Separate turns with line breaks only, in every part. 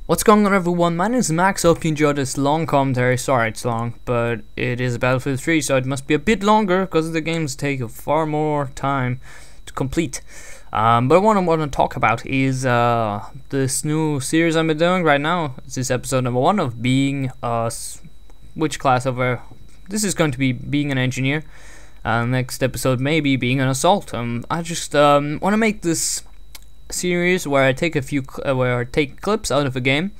What's going on, everyone? My name is Max. Hope you enjoyed this long commentary. Sorry it's long, but it is Battlefield 3, so it must be a bit longer because the games take far more time to complete. But what I want to talk about is this new series I've been doing right now. This is episode number 1 of being which class over? This is going to be being an engineer. Next episode maybe being an assault. I just want to make this series where I take clips out of a game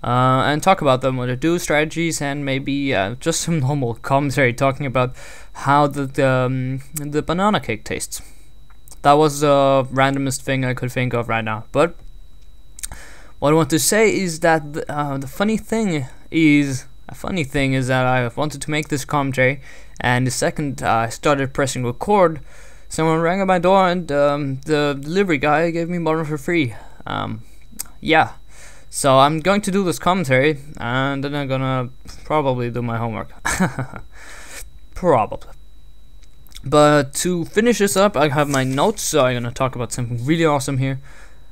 and talk about them, what to do, strategies, and maybe just some normal commentary talking about how the banana cake tastes. That was the randomest thing I could think of right now. But what I want to say is that the funny thing is that I wanted to make this commentary, and the second I started pressing record, someone rang at my door, and the delivery guy gave me modern for free. Yeah, so I'm going to do this commentary, and then I'm gonna probably do my homework. Probably. But to finish this up, I have my notes, so I'm gonna talk about something really awesome here.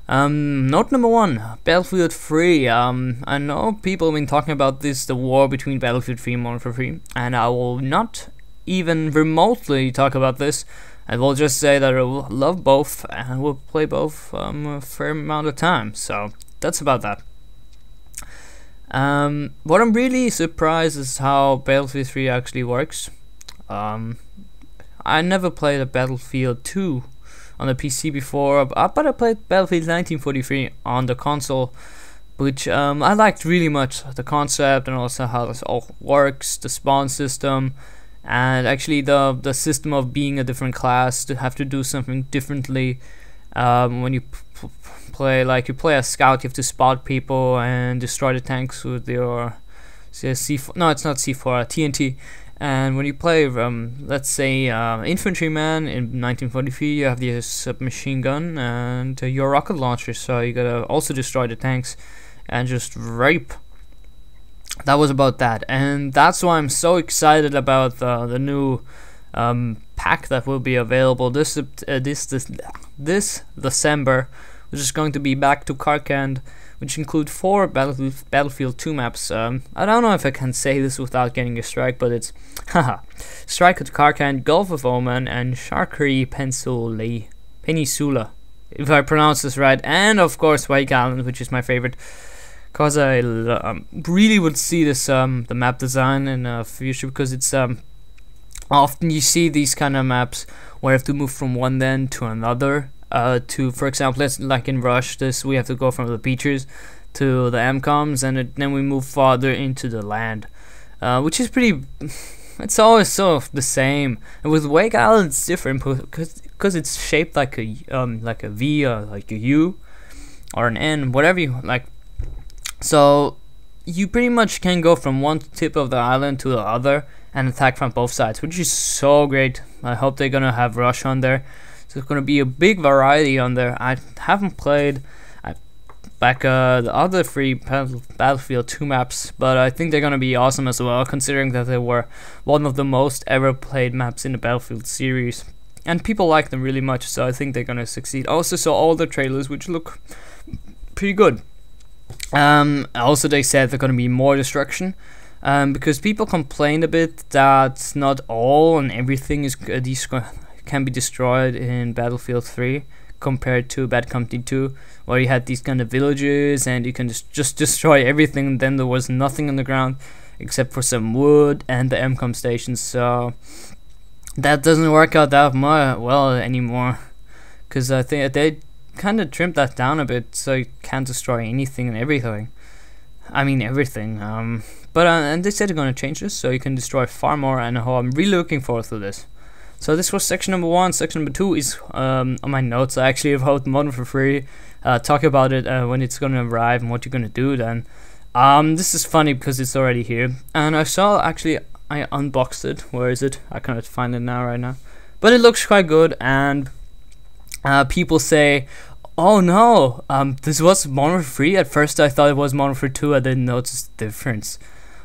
Note number 1, Battlefield 3. I know people have been talking about this, the war between Battlefield 3 and Modern Warfare 3, and I will not even remotely talk about this. I will just say that I will love both and will play both a fair amount of time. So that's about that. What I'm really surprised is how Battlefield 3 actually works. I never played a Battlefield 2 on the PC before, but I played Battlefield 1943 on the console, which I liked really much. The concept and also how this all works, the spawn system, and actually the system of being a different class, to have to do something differently. When you play a scout, you have to spot people and destroy the tanks with your C4. No, it's not C4, TNT. And when you play, let's say, infantryman in 1943, you have the submachine gun and your rocket launcher. So you gotta also destroy the tanks and just rape. That was about that, and that's why I'm so excited about the new pack that will be available this December, which is going to be Back to Karkand, which include 4 Battlefield 2 maps. I don't know if I can say this without getting a strike, but it's Strike at Karkand, Gulf of Oman, and Sharkari Peninsula, if I pronounce this right, and of course Wake Island, which is my favorite. Because I really would see this the map design in the future, because it's often you see these kind of maps where you have to move from one end to another. For example, let's like in Rush, we have to go from the beaches to the MCOMs, and then we move farther into the land, which is pretty. It's always sort of the same. And with Wake Island, it's different because it's shaped like a V or like a U or an N, whatever you like. So you pretty much can go from one tip of the island to the other and attack from both sides, which is so great. I hope they're gonna have Rush on there. So it's gonna be a big variety on there. I haven't played the other 3 Battlefield 2 maps, but I think they're gonna be awesome as well, considering that they were one of the most ever played maps in the Battlefield series, and people like them really much. So I think they're gonna succeed. I also saw all the trailers, which look pretty good. Also they said there's gonna be more destruction, because people complained a bit that not all and everything can be destroyed in Battlefield 3 compared to Bad Company 2, where you had these kind of villages and you can just destroy everything, and then there was nothing on the ground except for some wood and the MCOM stations. So that doesn't work out that well anymore, because I think they kind of trimmed that down a bit, so you can't destroy anything and everything. I mean everything. But and they said they're gonna change this, so you can destroy far more, and I'm really looking forward to this. So this was section number 1. Section number 2 is on my notes. I actually wrote Modern for free. Talk about it when it's gonna arrive and what you're gonna do then. This is funny because it's already here, and I unboxed it. Where is it? I cannot find it right now. But it looks quite good, and people say, oh no, this was Modern Warfare 3. At first I thought it was Modern Warfare 2. I didn't notice the difference.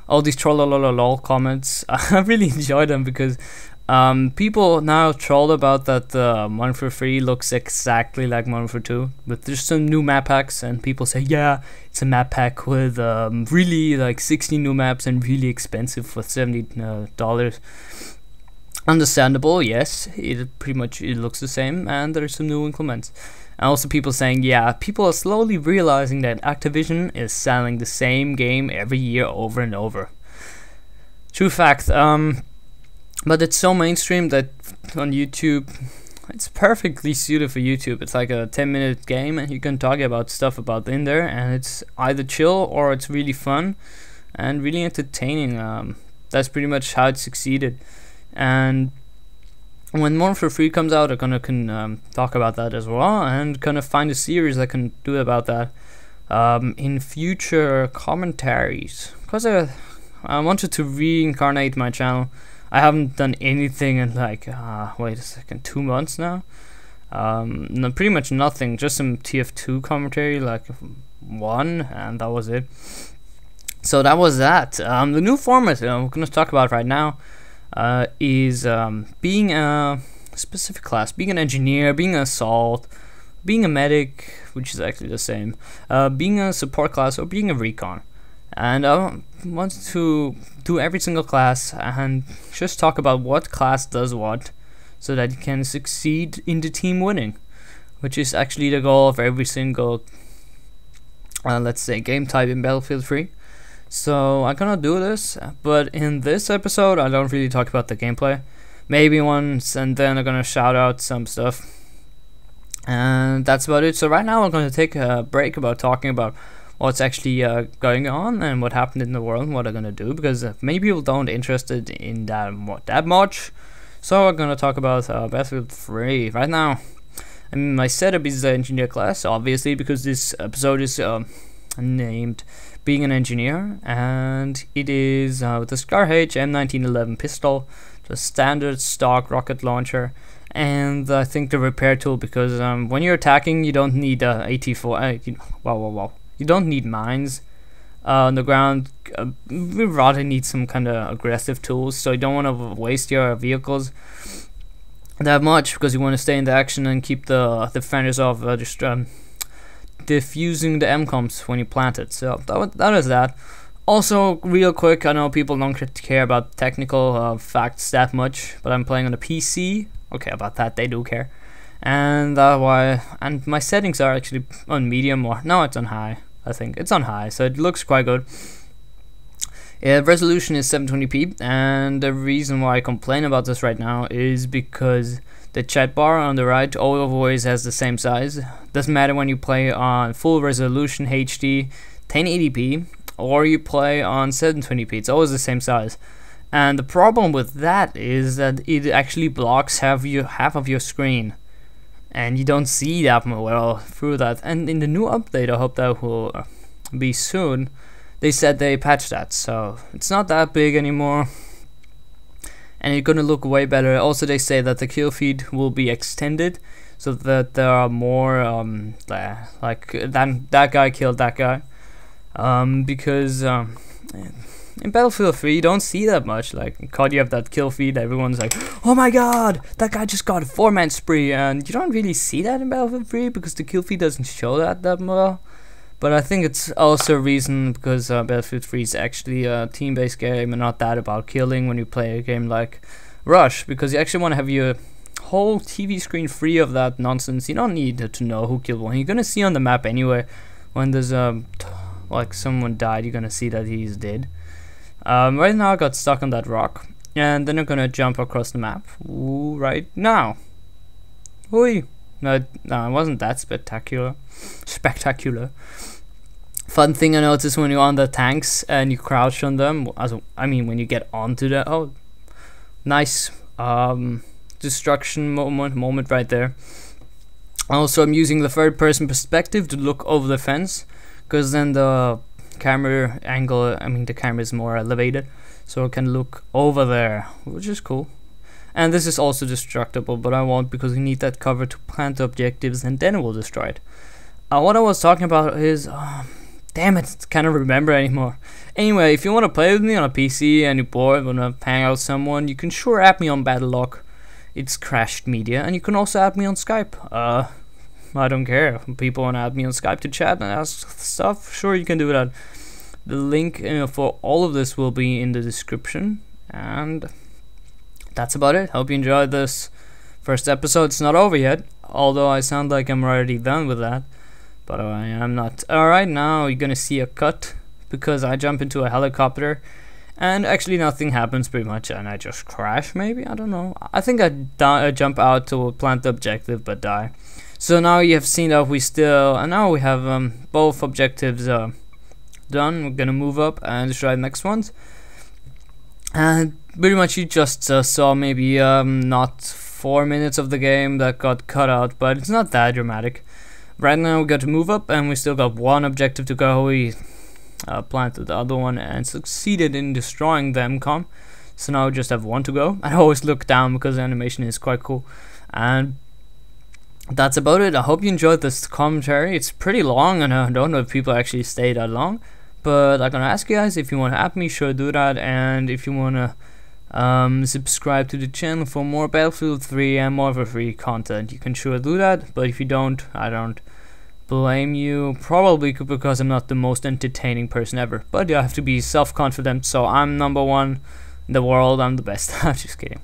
All these trollololol comments, I really enjoy them, because People now troll about that Modern Warfare 3 looks exactly like Modern Warfare 2, but there's some new map packs, and people say, yeah, it's a map pack with really like 60 new maps and really expensive for $70. Understandable, yes, it pretty much it looks the same, and there's some new increments. And also people saying, yeah, people are slowly realizing that Activision is selling the same game every year over and over. True fact. But it's so mainstream that on YouTube, it's perfectly suited for YouTube. It's like a 10-minute game, and you can talk about stuff about in there, and it's either chill or it's really fun and really entertaining. That's pretty much how it succeeded. And when Modern Warfare 3 comes out, I'm gonna talk about that as well, and kind of find a series I can do about that in future commentaries, because I wanted to reincarnate my channel. I haven't done anything in like wait a second, 2 months now. No, pretty much nothing, just some TF2 commentary, like one, and that was it. So that was that. The new format we're gonna talk about right now is being a specific class, being an engineer, being an assault, being a medic, which is actually the same, being a support class, or being a recon. And I want to do every single class and just talk about what class does what, so that you can succeed in the team winning, which is actually the goal of every single let's say game type in Battlefield 3. So I'm gonna do this, but in this episode I don't really talk about the gameplay. Maybe once, and then I'm gonna shout out some stuff, and that's about it. So right now I'm gonna take a break about talking about what's actually going on and what happened in the world and what I'm gonna do, because many people don't interested in that much. So I'm gonna talk about Battlefield 3 right now. I mean, my setup is the engineer class, obviously, because this episode is named Being an Engineer, and it is with the Scar H M1911 pistol, the standard stock rocket launcher, and I think the repair tool, because when you're attacking, you don't need AT4. You don't need mines on the ground. We rather need some kind of aggressive tools, so you don't want to waste your vehicles that much, because you want to stay in the action and keep the defenders off just diffusing the MCOMs when you plant it. So that is that. Also, real quick, I know people don't care about technical facts that much, but I'm playing on a PC. Okay, about that they do care, and and my settings are actually on medium, or no, it's on high. I think it's on high, so it looks quite good. Resolution is 720p, and the reason why I complain about this right now is because the chat bar on the right always has the same size. Doesn't matter when you play on full resolution HD 1080p or you play on 720p, it's always the same size. And the problem with that is that it actually blocks half of your screen, and you don't see that well through that. And in the new update, I hope that will be soon, they said they patched that, so it's not that big anymore, and it's gonna look way better. Also, they say that the kill feed will be extended, so that there are more like that guy killed that guy, because in Battlefield 3 you don't see that much. Like in COD, you have that kill feed, everyone's like, oh my god, that guy just got a 4-man spree, and you don't really see that in Battlefield 3 because the kill feed doesn't show that well. But I think it's also a reason because Battlefield 3 is actually a team-based game and not that about killing when you play a game like Rush, because you actually want to have your whole TV screen free of that nonsense. You don't need to know who killed one. You're gonna see on the map anyway. When there's like someone died, you're gonna see that he's dead. Right now I got stuck on that rock, and then I'm gonna jump across the map right now. Oi! No, it wasn't that spectacular. Fun thing I noticed when you're on the tanks and you crouch on them, when you get onto the, oh, nice destruction moment right there. Also, I'm using the third person perspective to look over the fence, because then the camera angle, the camera is more elevated, so I can look over there, which is cool. And this is also destructible, but I won't, because we need that cover to plant objectives, and then it will destroy it. What I was talking about is Damn it, can't remember anymore. Anyway, if you want to play with me on a PC and you're bored, want to hang out with someone, you can sure add me on Battlelog. It's Crashed Media, and you can also add me on Skype. I don't care. If people want to add me on Skype to chat and ask stuff, sure, you can do that. The link for all of this will be in the description, and that's about it. Hope you enjoyed this first episode. It's not over yet, although I sound like I'm already done with that, but I am not. Alright, now you're gonna see a cut because I jump into a helicopter and actually nothing happens pretty much, and I just crash maybe, I don't know. I think I jump out to plant the objective but die. So now you have seen that now we have both objectives done. We're gonna move up and try the next ones, and pretty much you just saw maybe not 4 minutes of the game that got cut out, but it's not that dramatic. Right now we got to move up and we still got one objective to go. We planted the other one and succeeded in destroying the MCOM, so now we just have one to go. I always look down because the animation is quite cool, and that's about it. I hope you enjoyed this commentary. It's pretty long and I don't know if people actually stay that long, but I'm gonna ask you guys if you want to add me, sure, do that. And if you want to subscribe to the channel for more Battlefield 3 and more of a free content, you can sure do that. But if you don't, I don't blame you, probably because I'm not the most entertaining person ever, but you have to be self-confident. So I'm #1 in the world, I'm the best. I'm just kidding.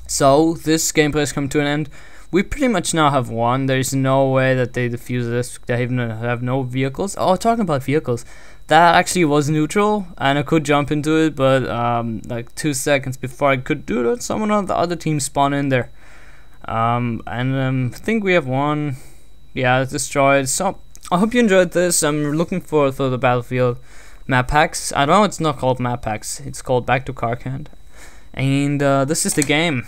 So this gameplay has come to an end. We pretty much now have won. There's no way that they defuse this. They even have no vehicles. Oh, talking about vehicles, that actually was neutral and I could jump into it, but like 2 seconds before I could do that, someone on the other team spawned in there. I think we have won. Yeah, it's destroyed. So I hope you enjoyed this. I'm looking forward for the Battlefield map packs. I know it's not called map packs, it's called Back to Carcand, and this is the game.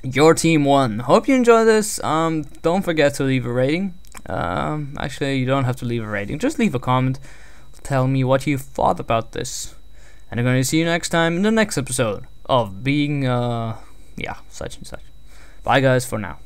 Your team won. Hope you enjoy this. Don't forget to leave a rating. Actually, you don't have to leave a rating, just leave a comment, tell me what you thought about this, and I'm gonna see you next time in the next episode of being yeah, such and such. Bye guys for now.